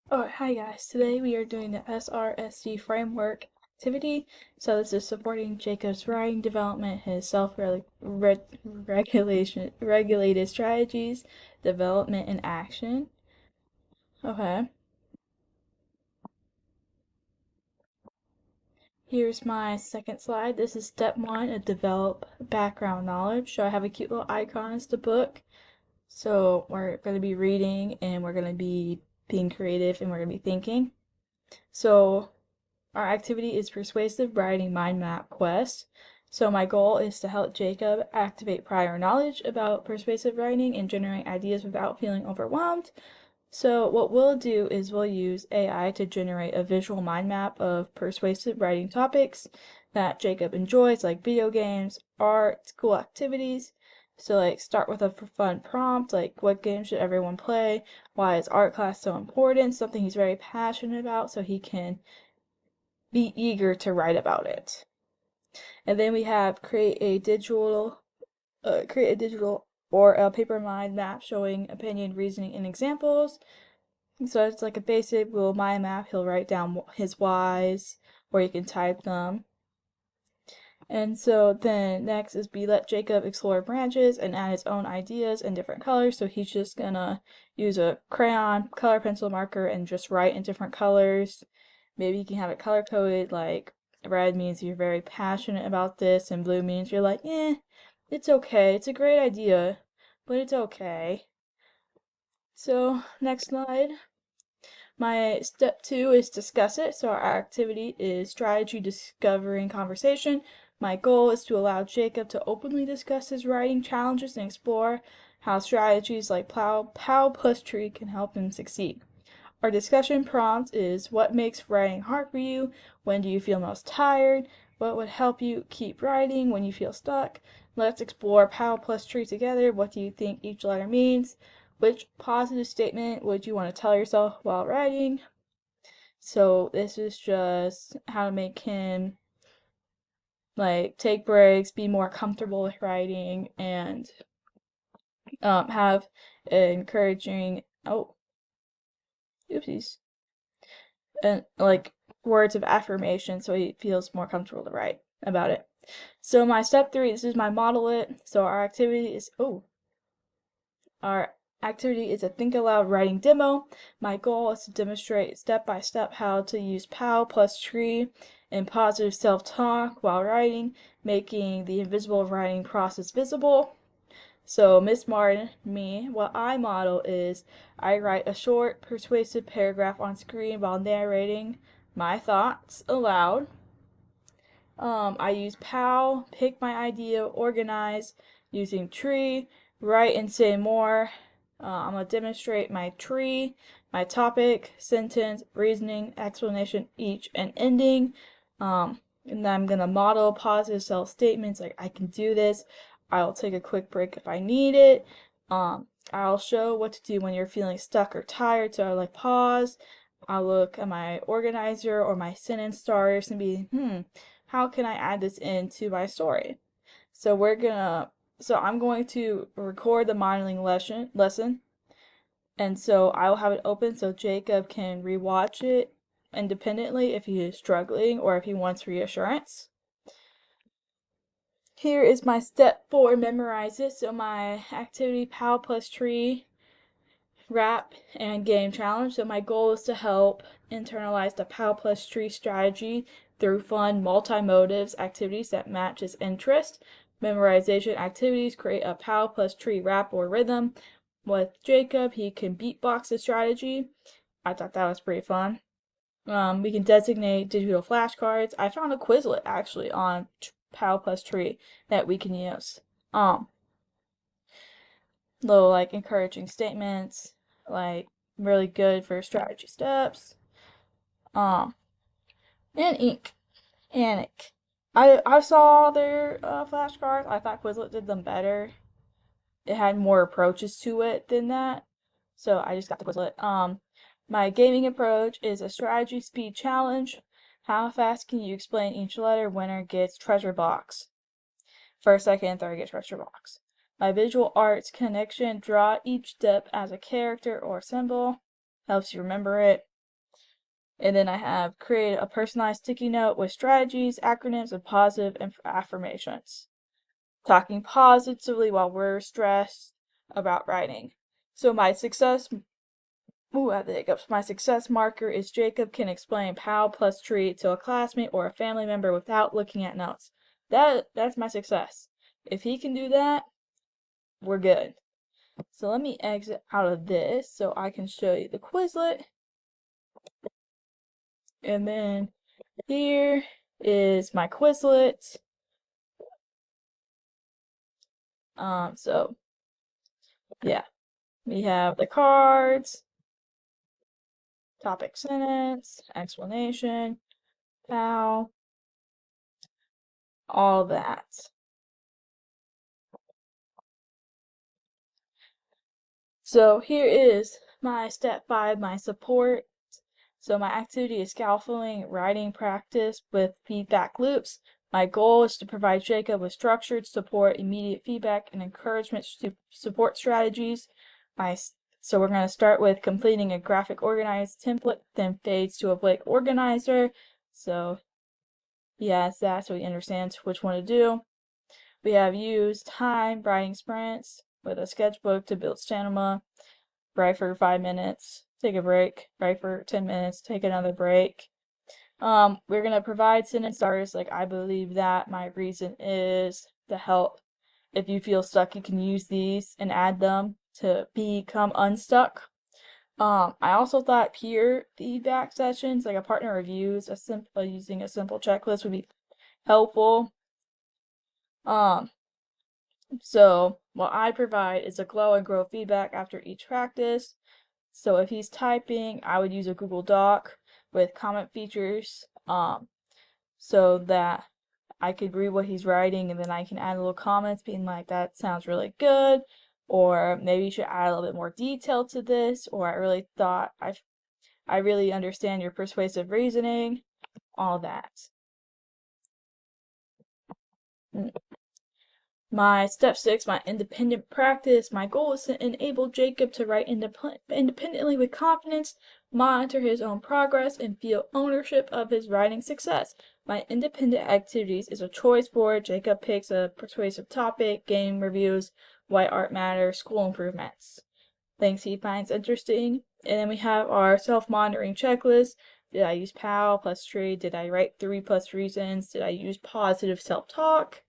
Oh, hi guys. Today we are doing the SRSD framework activity. So this is supporting Jacob's writing development, his regulated strategies, development, and action. Okay. Here's my second slide. This is step one, develop background knowledge. So I have a cute little icon as the book. So we're going to be reading and we're going to be being creative and we're going to be thinking. So our activity is Persuasive Writing Mind Map Quest. So my goal is to help Jacob activate prior knowledge about persuasive writing and generate ideas without feeling overwhelmed. So what we'll do is we'll use AI to generate a visual mind map of persuasive writing topics that Jacob enjoys, like video games, art, school activities. So like start with a fun prompt, like what game should everyone play? Why is art class so important? Something he's very passionate about so he can be eager to write about it. And then we have create a digital or a paper mind map showing opinion, reasoning, and examples. So it's like a basic little mind map. He'll write down his whys, or you can type them. And so then next is we let Jacob explore branches and add his own ideas in different colors. So he's just gonna use a crayon, color pencil marker, and just write in different colors. Maybe you can have it color coded, like red means you're very passionate about this, and blue means you're like, it's okay. It's a great idea, but it's okay. So next slide. My step two is discuss it. So our activity is strategy, discovering, conversation. My goal is to allow Jacob to openly discuss his writing challenges and explore how strategies like POW plus tree can help him succeed. Our discussion prompt is what makes writing hard for you? When do you feel most tired? What would help you keep writing when you feel stuck? Let's explore POW plus tree together. What do you think each letter means? Which positive statement would you want to tell yourself while writing? So this is just how to make him like take breaks, be more comfortable with writing, and have encouraging oopsies, and like words of affirmation so he feels more comfortable to write about it. So my step three, this is my model it. So our activity is a think aloud writing demo. My goal is to demonstrate step by step how to use POW plus tree and positive self-talk while writing, making the invisible writing process visible. So Miss Martin, me, what I model is I write a short, persuasive paragraph on screen while narrating my thoughts aloud. I use POW, pick my idea, organize, using tree, write and say more. I'm going to demonstrate my tree, my topic, sentence, reasoning, explanation, each, and ending. And then I'm going to model positive self statements like I can do this. I'll take a quick break if I need it. I'll show what to do when you're feeling stuck or tired. So I like pause. I'll look at my organizer or my sentence starters and be, how can I add this into my story? So I'm going to record the modeling lesson, and so I will have it open so Jacob can rewatch it independently if he is struggling or if he wants reassurance. Here is my step 4, memorize it. So my activity, POW plus tree, rap, and game challenge. So my goal is to help internalize the POW plus tree strategy through fun multi-motives activities that match his interest. Memorization activities create a POW plus tree rap or rhythm. With Jacob, he can beatbox the strategy. I thought that was pretty fun. We can designate digital flashcards. I found a Quizlet actually on POW plus tree that we can use. Little like encouraging statements, like really good for strategy steps. And ink. And ink. I saw their flashcards. I thought Quizlet did them better. It had more approaches to it than that. So I just got the Quizlet. My gaming approach is a strategy speed challenge. How fast can you explain each letter? Winner gets treasure box. First, second, and third get treasure box. My visual arts connection, draw each step as a character or symbol. Helps you remember it. And then I have create a personalized sticky note with strategies, acronyms, and positive affirmations. Talking positively while we're stressed about writing. So my success I have the hiccups. My success marker is Jacob can explain POW plus tree to a classmate or a family member without looking at notes. That's my success. If he can do that, we're good. So let me exit out of this so I can show you the Quizlet. And then here is my Quizlet. So yeah, we have the cards, topic sentence, explanation, POW, all that. So here is my step 5, my support. So my activity is scaffolding writing practice with feedback loops. My goal is to provide Jacob with structured support, immediate feedback, and encouragement support strategies. So we're going to start with completing a graphic organized template, then fades to a blank organizer. So he has that so he understands which one to do. We have use time writing sprints with a sketchbook to build stamina. Write for 5 minutes, take a break, write for 10 minutes, take another break. We're going to provide sentence starters. Like, I believe that my reason is to help. If you feel stuck, you can use these and add them to become unstuck. I also thought peer feedback sessions, like a partner reviews, using a simple checklist would be helpful. So what I provide is a glow and grow feedback after each practice. So if he's typing, I would use a Google Doc with comment features, so that I could read what he's writing and then I can add little comments being like, that sounds really good, or maybe you should add a little bit more detail to this, or I really understand your persuasive reasoning, all that. My step 6, my independent practice. My goal is to enable Jacob to write independently with confidence, monitor his own progress, and feel ownership of his writing success. My independent activities is a choice board. Jacob picks a persuasive topic, game reviews, why art matters, school improvements, things he finds interesting. And then we have our self-monitoring checklist. Did I use POW plus tree? Did I write 3 plus reasons? Did I use positive self-talk?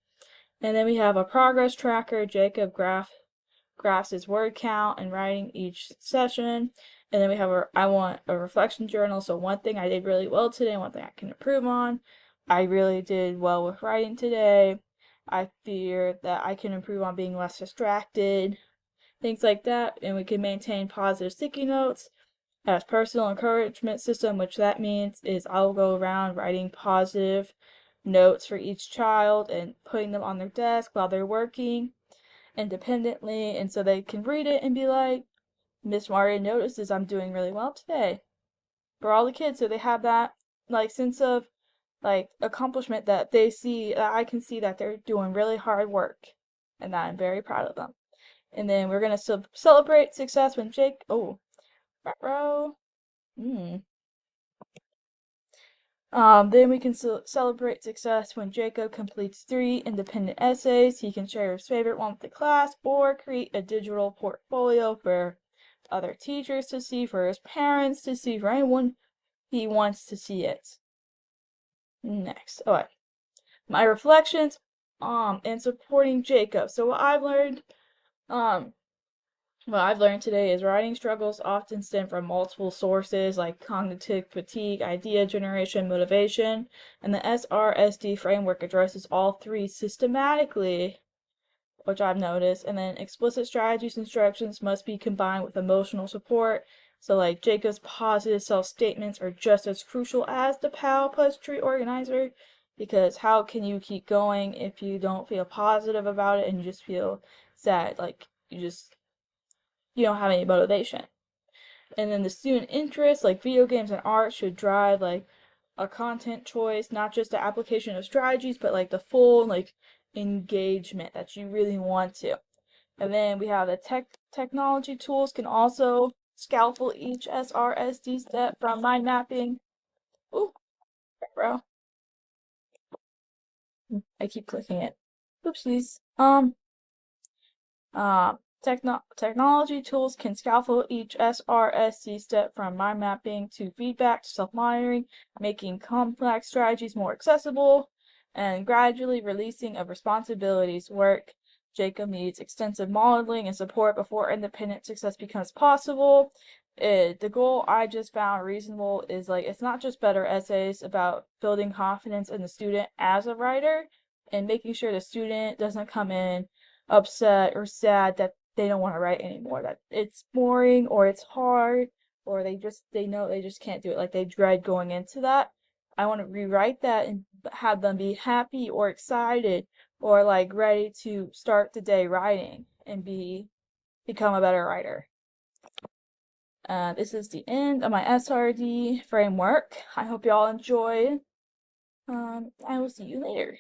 And then we have a progress tracker. Jacob graphs his word count and writing each session. And then we have I want a reflection journal. So one thing I did really well today, one thing I can improve on. I really did well with writing today. I fear that I can improve on being less distracted. Things like that. And we can maintain positive sticky notes as personal encouragement system, which that means is I'll go around writing positive notes for each child and putting them on their desk while they're working independently, and so they can read it and be like, Miss Martin notices I'm doing really well today. For all the kids, so they have that like sense of like accomplishment, that they see that I can see that they're doing really hard work and that I'm very proud of them. And then we're gonna celebrate success when row. Then we can celebrate success when Jacob completes 3 independent essays. He can share his favorite one with the class or create a digital portfolio for other teachers to see, for his parents to see, for anyone he wants to see it. Next, alright, my reflections and supporting Jacob. So what I've learned today is writing struggles often stem from multiple sources like cognitive fatigue, idea generation, motivation, and the SRSD framework addresses all 3 systematically, which I've noticed. And then explicit strategies and instructions must be combined with emotional support. So like Jacob's positive self-statements are just as crucial as the POW plus tree organizer, because how can you keep going if you don't feel positive about it and you just feel sad, like you don't have any motivation. And then the student interests, like video games and art, should drive like a content choice, not just the application of strategies, but like the full like engagement that you really want to. And then we have the technology tools can also scaffold each SRSD step, from mind mapping Ooh, bro. I keep clicking it. Oopsies. Technology tools can scaffold each SRSD step from mind mapping to feedback to self-monitoring, making complex strategies more accessible, and gradually releasing of responsibilities. Work Jacob needs extensive modeling and support before independent success becomes possible. The goal I just found reasonable is like it's not just better essays about building confidence in the student as a writer and making sure the student doesn't come in upset or sad that they don't want to write anymore, that it's boring or it's hard or they know they just can't do it, like they dread going into that. I want to rewrite that and have them be happy or excited or like ready to start the day writing and become a better writer. This is the end of my SRD framework. I hope y'all enjoy. I will see you later.